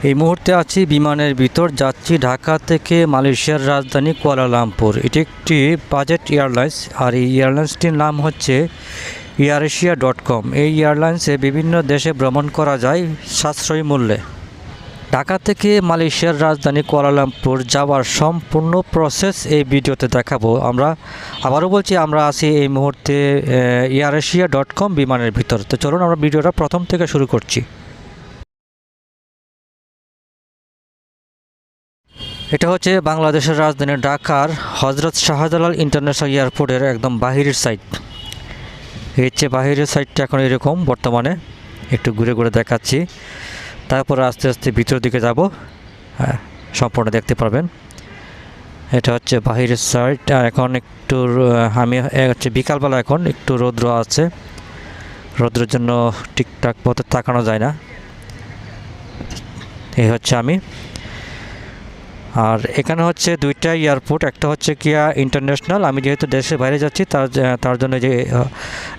এই মুহূর্তে আছি বিমানের ভিতর, যাচ্ছি ঢাকা থেকে মালয়েশিয়ার রাজধানী কুয়ালালামপুর। এটি একটি বাজেট এয়ারলাইন্স, আর এই এয়ারলাইন্সটির নাম হচ্ছে এয়ারএশিয়া.com। এই এয়ারলাইন্সে বিভিন্ন দেশে ভ্রমণ করা যায় সাশ্রয়ী মূল্যে। ঢাকা থেকে মালয়েশিয়ার রাজধানী কুয়ালালামপুর যাওয়ার সম্পূর্ণ প্রসেস এই ভিডিওতে দেখাবো। আমরা আবারও বলছি, আমরা আছি এই মুহূর্তে এয়ারএশিয়া.com বিমানের ভিতর। তো চলুন আমরা ভিডিওটা প্রথম থেকে শুরু করছি। এটা হচ্ছে বাংলাদেশের রাজধানী ঢাকার হজরত শাহজালাল ইন্টারন্যাশনাল এয়ারপোর্টের একদম বাহিরের সাইড। এই হচ্ছে বাহিরের সাইডটা এখন এরকম বর্তমানে, একটু ঘুরে ঘুরে দেখাচ্ছি। তারপর আস্তে আস্তে ভিতর দিকে যাব, সম্পূর্ণ দেখতে পারবেন। এটা হচ্ছে বাহিরের সাইড। আর এখন একটু আমি হচ্ছে বিকালবেলা, এখন একটু রৌদ্র আছে, রৌদ্রের জন্য ঠিকঠাক মতো তাকানো যায় না। এই হচ্ছে আমি। আর এখানে হচ্ছে দুইটা এয়ারপোর্ট, একটা হচ্ছে কিয়া ইন্টারন্যাশনাল। আমি যেহেতু দেশের বাইরে যাচ্ছি তার জন্য যে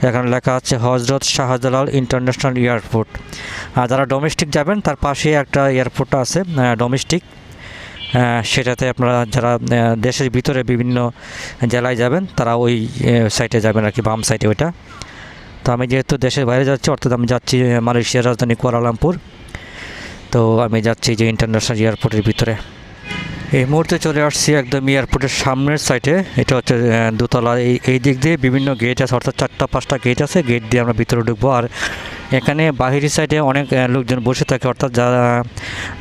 এখানে লেখা আছে হজরত শাহজালাল ইন্টারন্যাশনাল এয়ারপোর্ট। আর যারা ডোমেস্টিক যাবেন তার পাশে একটা এয়ারপোর্ট আছে ডোমেস্টিক, সেটাতে আপনারা যারা দেশের ভিতরে বিভিন্ন জেলায় যাবেন তারা ওই সাইটে যাবেন আর কি, বাম সাইটে ওইটা। তো আমি যেহেতু দেশের বাইরে যাচ্ছি, অর্থাৎ আমি যাচ্ছি মালয়েশিয়ার রাজধানী কুয়ালালামপুর, তো আমি যাচ্ছি যে ইন্টারন্যাশনাল এয়ারপোর্টের ভিতরে। এই মুহূর্তে চলে আসছি একদম এয়ারপোর্টের সামনের সাইডে। এটা হচ্ছে দোতলা। এই দিক দিয়ে বিভিন্ন গেট আছে, অর্থাৎ 4-5টা গেট আছে। গেট দিয়ে আমরা ভিতরে ঢুকবো। আর এখানে বাহিরি সাইডে অনেক লোকজন বসে থাকে, অর্থাৎ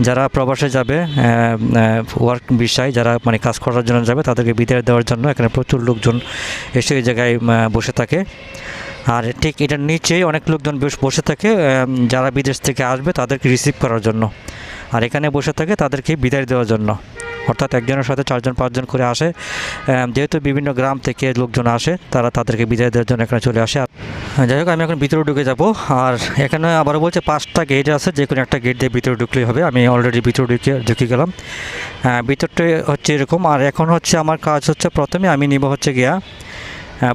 যারা প্রবাসে যাবে, ওয়ার্ক বিষয় যারা মানে কাজ করার জন্য যাবে, তাদেরকে বিদায় দেওয়ার জন্য এখানে প্রচুর লোকজন এসে এই জায়গায় বসে থাকে। আর ঠিক এটার নিচেই অনেক লোকজন বসে থাকে যারা বিদেশ থেকে আসবে তাদেরকে রিসিভ করার জন্য, আর এখানে বসে থাকে তাদেরকে বিদায় দেওয়ার জন্য। অর্থাৎ একজনের সাথে 4-5জন করে আসে, যেহেতু বিভিন্ন গ্রাম থেকে লোকজন আসে, তাদেরকে বিদায় দেওয়ার জন্য এখানে চলে আসে। যাই হোক, আমি এখন ভিতরে ঢুকে যাব। আর এখানে আবারও বলছে 5টা গেট আছে, যে কোনো একটা গেট দিয়ে ভিতরে ঢুকলেই হবে। আমি অলরেডি ভিতরে ঢুকে গেলাম। ভিতরটা হচ্ছে এরকম। আর এখন হচ্ছে আমার কাজ হচ্ছে, প্রথমে আমি নিব হচ্ছে গিয়া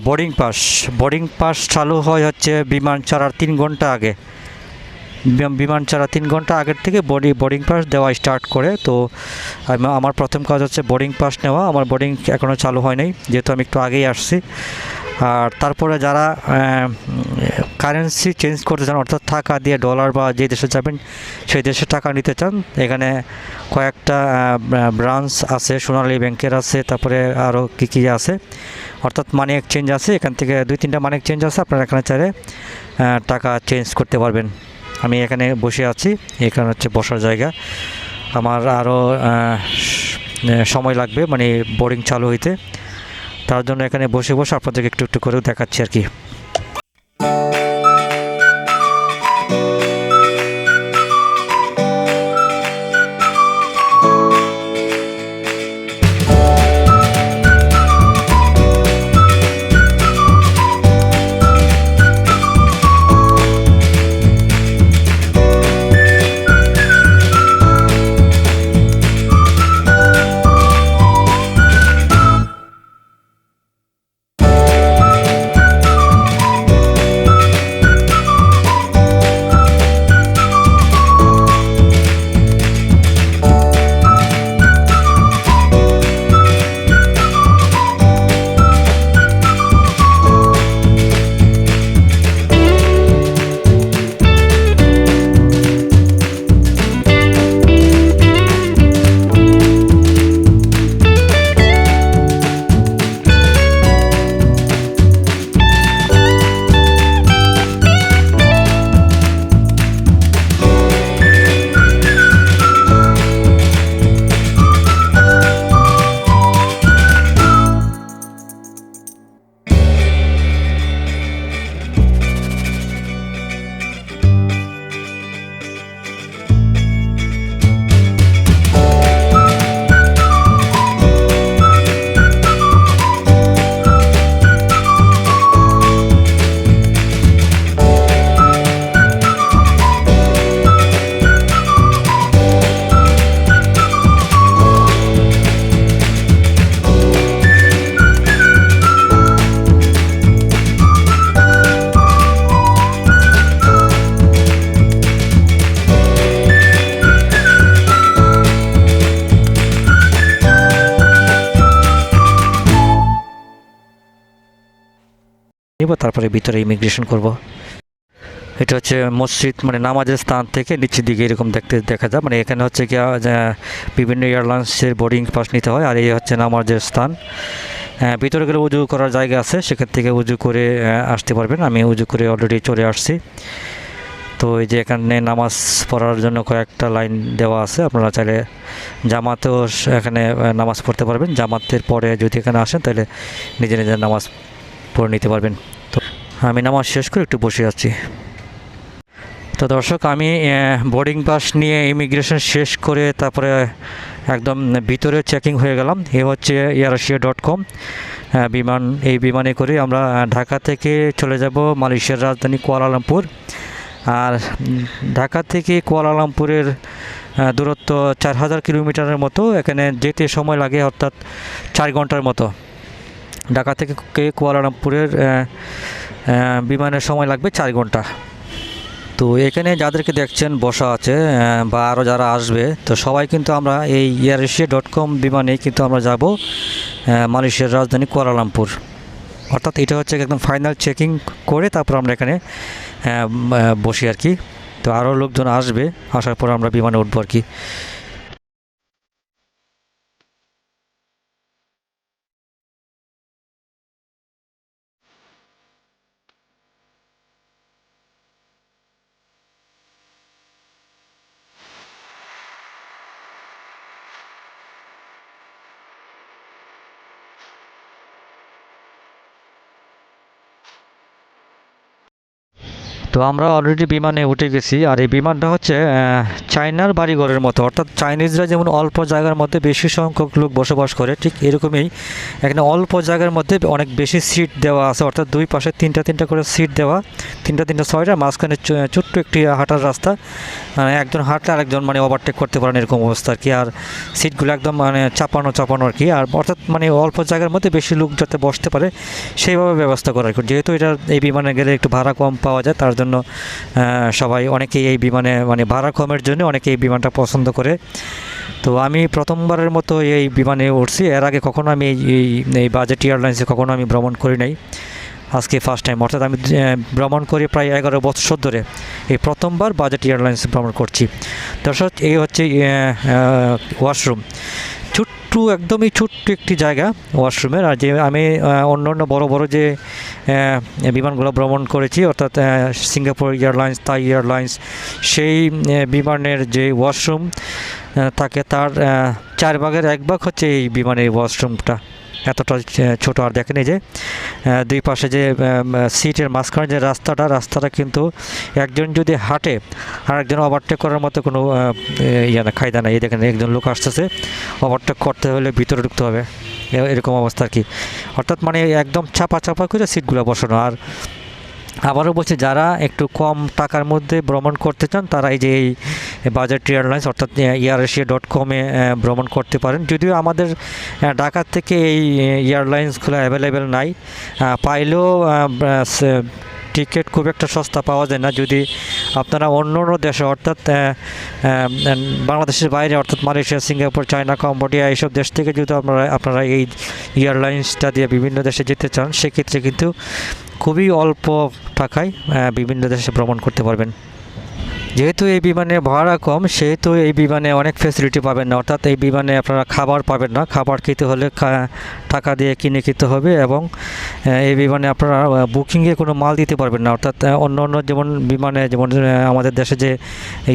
বোর্ডিং পাস। বোর্ডিং পাস চালু হয় হচ্ছে বিমান ছাড়ার 3 ঘন্টা আগে। বিমান ছাড়া 3 ঘন্টা আগের থেকে বোর্ডিং পাস দেওয়া স্টার্ট করে। তো আমার প্রথম কাজ হচ্ছে বোর্ডিং পাস নেওয়া। আমার বোর্ডিং এখনও চালু হয় নাই, যেহেতু আমি একটু আগেই আসছি। আর তারপরে যারা কারেন্সি চেঞ্জ করতে চান, অর্থাৎ টাকা দিয়ে ডলার বা যে দেশে যাবেন সেই দেশে টাকা নিতে চান, এখানে কয়েকটা ব্রাঞ্চ আছে, সোনালী ব্যাংকের আছে, তারপরে আরও কী আছে, অর্থাৎ মানি এক্সচেঞ্জ আছে। এখান থেকে 2-3টা মানি এক্সচেঞ্জ আছে, আপনারা এখানে চাইলে টাকা চেঞ্জ করতে পারবেন। আমি এখানে বসে আছি, এখানে হচ্ছে বসার জায়গা। আমার আরও সময় লাগবে মানে বোর্ডিং চালু হইতে, তার জন্য এখানে বসে আপনাদেরকে একটু একটু করে দেখাচ্ছি আর কি। নিব, তারপরে ভিতরে ইমিগ্রেশন করব। এটা হচ্ছে মসজিদ, মানে নামাজের স্থান থেকে নিচের দিকে এরকম দেখা যায়। মানে এখানে হচ্ছে কি বিভিন্ন এয়ারলাইন্সের বোর্ডিং পাস নিতে হয়, আর এই হচ্ছে নামাজের স্থান। ভিতরে গেলে উজু করার জায়গা আছে, সেখান থেকে উজু করে আসতে পারবেন। আমি উজু করে অলরেডি চলে আসছি। তো এই যে এখানে নামাজ পড়ার জন্য কয়েকটা লাইন দেওয়া আছে, আপনারা চাইলে জামাতেও এখানে নামাজ পড়তে পারবেন। জামাতের পরে যদি এখানে আসেন তাহলে নিজে নিজে নামাজ পড়ে নিতে পারবেন। তো আমি নামাজ শেষ করে একটু বসে আছি। তো দর্শক, আমি বোর্ডিং পাস নিয়ে ইমিগ্রেশন শেষ করে তারপরে একদম ভিতরে চেকিং হয়ে গেলাম। এ হচ্ছে এয়ারএশিয়া.com বিমান। এই বিমানে করে আমরা ঢাকা থেকে চলে যাব মালয়েশিয়ার রাজধানী কুয়ালালামপুর। আর ঢাকা থেকে কুয়ালালামপুরের দূরত্ব 4000 কিলোমিটারের মতো। এখানে যেতে সময় লাগে অর্থাৎ 4 ঘন্টার মতো। ঢাকা থেকে কুয়ালালামপুরের বিমানের সময় লাগবে 4 ঘন্টা। তো এখানে যাদেরকে দেখছেন বসা আছে বা আরও যারা আসবে, তো সবাই কিন্তু আমরা এই এয়ারএশিয়া.com বিমানে কিন্তু আমরা যাব মালয়েশিয়ার রাজধানী কুয়ালালামপুর। অর্থাৎ এটা হচ্ছে একদম ফাইনাল চেকিং করে তারপর আমরা এখানে বসি আর কি। তো আরও লোকজন আসবে, আসার পর আমরা বিমানে উঠবো আর কি। তো আমরা অলরেডি বিমানে উঠে গেছি। আর এই বিমানটা হচ্ছে চায়নার বাড়িঘরের মতো, অর্থাৎ চাইনিজরা যেমন অল্প জায়গার মধ্যে বেশি সংখ্যক লোক বসবাস করে, ঠিক এরকমই এখানে অল্প জায়গার মধ্যে অনেক বেশি সিট দেওয়া আছে। অর্থাৎ দুই পাশে তিনটা করে সিট দেওয়া, তিনটা 6টা, মাঝখানে ছোট্ট একটি হাঁটার রাস্তা। একজন হাঁটলে আরেকজন মানে ওভারটেক করতে পারেন, এরকম অবস্থা আর কি। আর সিটগুলো একদম মানে চাপানো আর কি। আর অর্থাৎ মানে অল্প জায়গার মধ্যে বেশি লোক যাতে বসতে পারে সেইভাবে ব্যবস্থা করা আর কি। যেহেতু এটা এই বিমানে গেলে একটু ভাড়া কম পাওয়া যায়, তার জন্য সবাই অনেকেই এই বিমানে মানে ভাড়া কমের জন্য অনেকেই এই বিমানটা পছন্দ করে। তো আমি প্রথমবারের মতো এই বিমানে উঠছি। এর আগে কখনো আমি এই বাজেট এয়ারলাইন্সে কখনো আমি ভ্রমণ করি নাই, আজকে ফার্স্ট টাইম। অর্থাৎ আমি ভ্রমণ করি প্রায় 11 বছর ধরে, এই প্রথমবার বাজেট এয়ারলাইন্সে ভ্রমণ করছি। দর্শক, এই হচ্ছে ওয়াশরুম, একদমই ছোট্ট একটি জায়গা ওয়াশরুমের। আর যে আমি অন্য বড় যে বিমানগুলো ভ্রমণ করেছি, অর্থাৎ সিঙ্গাপুর এয়ারলাইন্স, থাই এয়ারলাইন্স, সেই বিমানের যে ওয়াশরুম থাকে তার 4 ভাগের 1 ভাগ হচ্ছে এই বিমানের ওয়াশরুমটা। এতটা ছোট। আর দেখেন এই যে দুই পাশে যে সিটের মাঝখানে যে রাস্তাটা কিন্তু একজন যদি হাঁটে আর একজন ওভারটেক করার মতো কোনো কায়দা নাই। এই দেখেন একজন লোক আসতেছে, ওভারটেক করতে হলে ভিতরে ঢুকতে হবে, এরকম অবস্থা আর কি। অর্থাৎ মানে একদম চাপা করে সিটগুলো বসানো। আর আবারও বলছি, যারা একটু কম টাকার মধ্যে ভ্রমণ করতে চান তারা এই যে এই বাজেট এয়ারলাইন্স অর্থাৎ এয়ারএশিয়া.com-এ ভ্রমণ করতে পারেন। যদিও আমাদের ঢাকা থেকে এই এয়ারলাইন্সগুলো অ্যাভেলেবেল নাই, পাইলেও টিকিট খুব একটা সস্তা পাওয়া যায় না। যদি আপনারা অন্য দেশে অর্থাৎ বাংলাদেশের বাইরে অর্থাৎ মালয়েশিয়া, সিঙ্গাপুর, চায়না, কম্বোডিয়া এইসব দেশ থেকে যদি আপনারা এই এয়ারলাইন্সটা দিয়ে বিভিন্ন দেশে যেতে চান, সেক্ষেত্রে কিন্তু খুবই অল্প টাকায় বিভিন্ন দেশে ভ্রমণ করতে পারবেন। যেহেতু এই বিমানে ভাড়া কম, সেহেতু এই বিমানে অনেক ফ্যাসিলিটি পাবেন না। অর্থাৎ এই বিমানে আপনারা খাবার পাবেন না, খাবার খেতে হলে টাকা দিয়ে কিনে খেতে হবে। এবং এই বিমানে আপনারা বুকিংয়ে কোনো মাল দিতে পারবেন না। অর্থাৎ অন্য যেমন বিমানে, যেমন আমাদের দেশে যে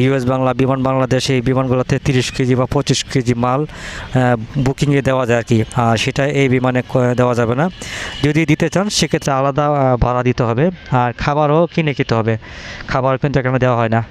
US বাংলা বিমান, বাংলাদেশ, এই বিমানগুলোতে 30 কেজি বা 25 কেজি মাল বুকিংয়ে দেওয়া যায় আর কি। আর সেটা এই বিমানে দেওয়া যাবে না। যদি দিতে চান সেক্ষেত্রে আলাদা ভাড়া দিতে হবে, আর খাবারও কিনে খেতে হবে। খাবার কিন্তু এখানে দেওয়া হয় না।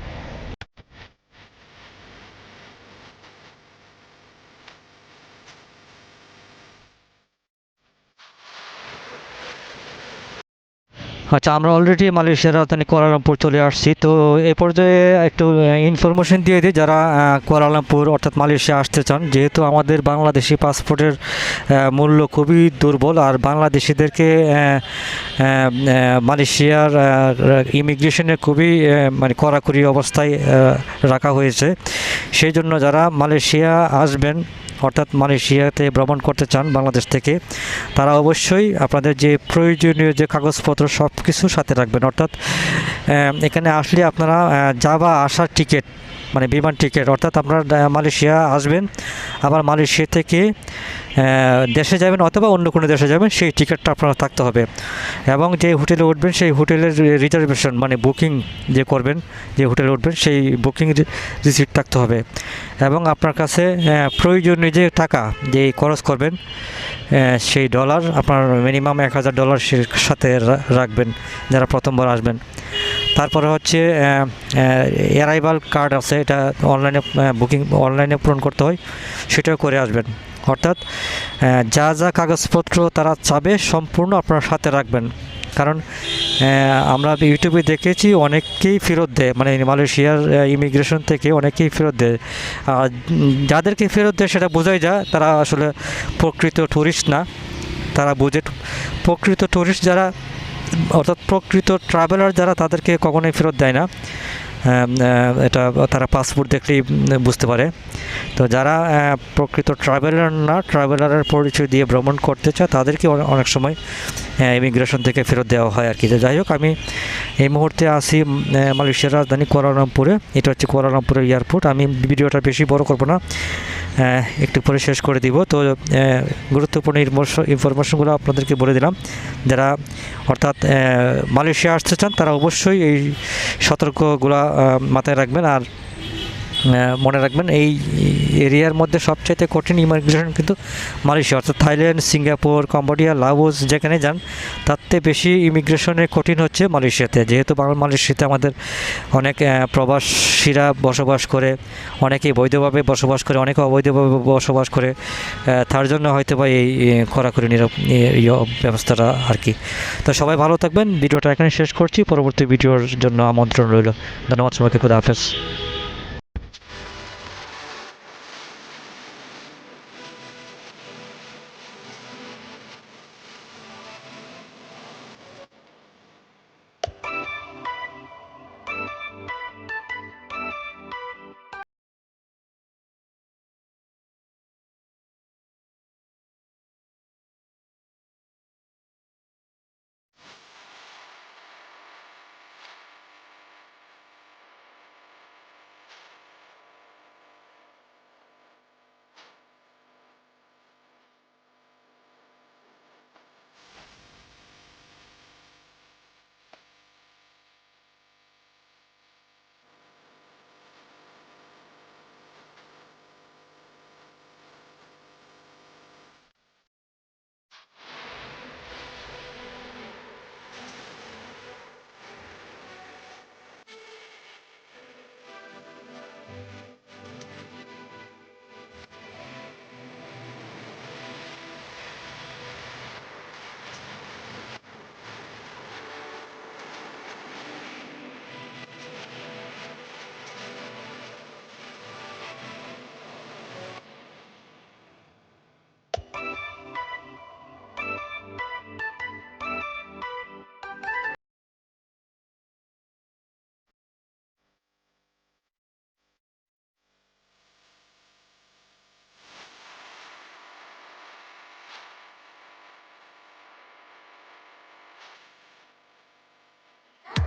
আচ্ছা, আমরা অলরেডি মালয়েশিয়ার রাজধানী কুয়ালালামপুর চলে আসছি। তো এই পর্যায়ে একটু ইনফরমেশন দিয়ে দিই, যারা কুয়ালালামপুর অর্থাৎ মালয়েশিয়া আসতে চান। যেহেতু আমাদের বাংলাদেশি পাসপোর্টের মূল্য খুবই দুর্বল, আর বাংলাদেশিদেরকে মালয়েশিয়ার ইমিগ্রেশনে খুবই মানে কড়াকড়ি অবস্থায় রাখা হয়েছে। সেই জন্য যারা মালয়েশিয়া আসবেন অর্থাৎ মালয়েশিয়াতে ভ্রমণ করতে চান বাংলাদেশ থেকে, তারা অবশ্যই আপনাদের যে প্রয়োজনীয় যে কাগজপত্র সব কিছু সাথে রাখবেন। অর্থাৎ এখানে আসলে আপনারা যাওয়া আসার টিকিট মানে বিমান টিকিট, অর্থাৎ আপনারা মালয়েশিয়া আসবেন, আবার মালয়েশিয়া থেকে দেশে যাবেন অথবা অন্য কোনো দেশে যাবেন, সেই টিকিটটা আপনার থাকতে হবে। এবং যে হোটেলে উঠবেন সেই হোটেলের রিজার্ভেশন মানে বুকিং যে করবেন, যে হোটেলে উঠবেন সেই বুকিং রিসিপ্ট থাকতে হবে। এবং আপনার কাছে প্রয়োজনীয় যে টাকা যে খরচ করবেন সেই ডলার আপনার মিনিমাম $1000 সাথে রাখবেন যারা প্রথমবার আসবেন। তারপরে হচ্ছে অ্যারাইভাল কার্ড আছে, এটা অনলাইনে বুকিং অনলাইনে পূরণ করতে হয়, সেটাও করে আসবেন। অর্থাৎ যা যা কাগজপত্র তারা চাবে সম্পূর্ণ আপনার সাথে রাখবেন। কারণ আমরা ইউটিউবে দেখেছি অনেকেই ফেরত দেয়, মানে মালয়েশিয়ার ইমিগ্রেশন থেকে অনেকেই ফেরত দেয়। যাদেরকে ফেরত দেয় সেটা বোঝাই যায় তারা আসলে প্রকৃত ট্যুরিস্ট না। তারা বুঝে প্রকৃত ট্যুরিস্ট যারা অর্থাৎ প্রকৃত ট্রাভেলার যারা তাদেরকে কখনোই ফেরত দেয় না। এটা তারা পাসপোর্ট দেখলেই বুঝতে পারে। তো যারা প্রকৃত ট্রাভেলার না, ট্রাভেলারের পরিচয় দিয়ে ভ্রমণ করতে চায় তাদেরকে অনেক সময় ইমিগ্রেশন থেকে ফেরত দেওয়া হয় আর কি। যাই হোক, আমি এই মুহূর্তে আসি মালয়েশিয়ার রাজধানী কুয়ালালামপুরে। এটা হচ্ছে কুয়ালালামপুরের এয়ারপোর্ট। আমি ভিডিওটা বেশি বড় করব না, একটু পরে শেষ করে দিব। তো গুরুত্বপূর্ণ ইনফরমেশনগুলো আপনাদেরকে বলে দিলাম। যারা অর্থাৎ মালয়েশিয়া আসতে চান তারা অবশ্যই এই সতর্কগুলো মাথায় রাখবেন। আর মনে রাখবেন এই এরিয়ার মধ্যে সবচাইতে কঠিন ইমিগ্রেশন কিন্তু মালয়েশিয়া, অর্থাৎ থাইল্যান্ড, সিঙ্গাপুর, কম্বোডিয়া, লাওস যেখানে যান তার থেকে বেশি ইমিগ্রেশনের কঠিন হচ্ছে মালয়েশিয়াতে। যেহেতু মালয়েশিয়াতে আমাদের অনেক প্রবাসীরা বসবাস করে, অনেকেই বৈধভাবে বসবাস করে, অনেকে অবৈধভাবে বসবাস করে, তার জন্য হয়তো বা এই কড়াকড়ি ব্যবস্থাটা আর কি। তো সবাই ভালো থাকবেন। ভিডিওটা এখানে শেষ করছি, পরবর্তী ভিডিওর জন্য আমন্ত্রণ রইল। ধন্যবাদ সবাইকে, খুদা হাফেজ।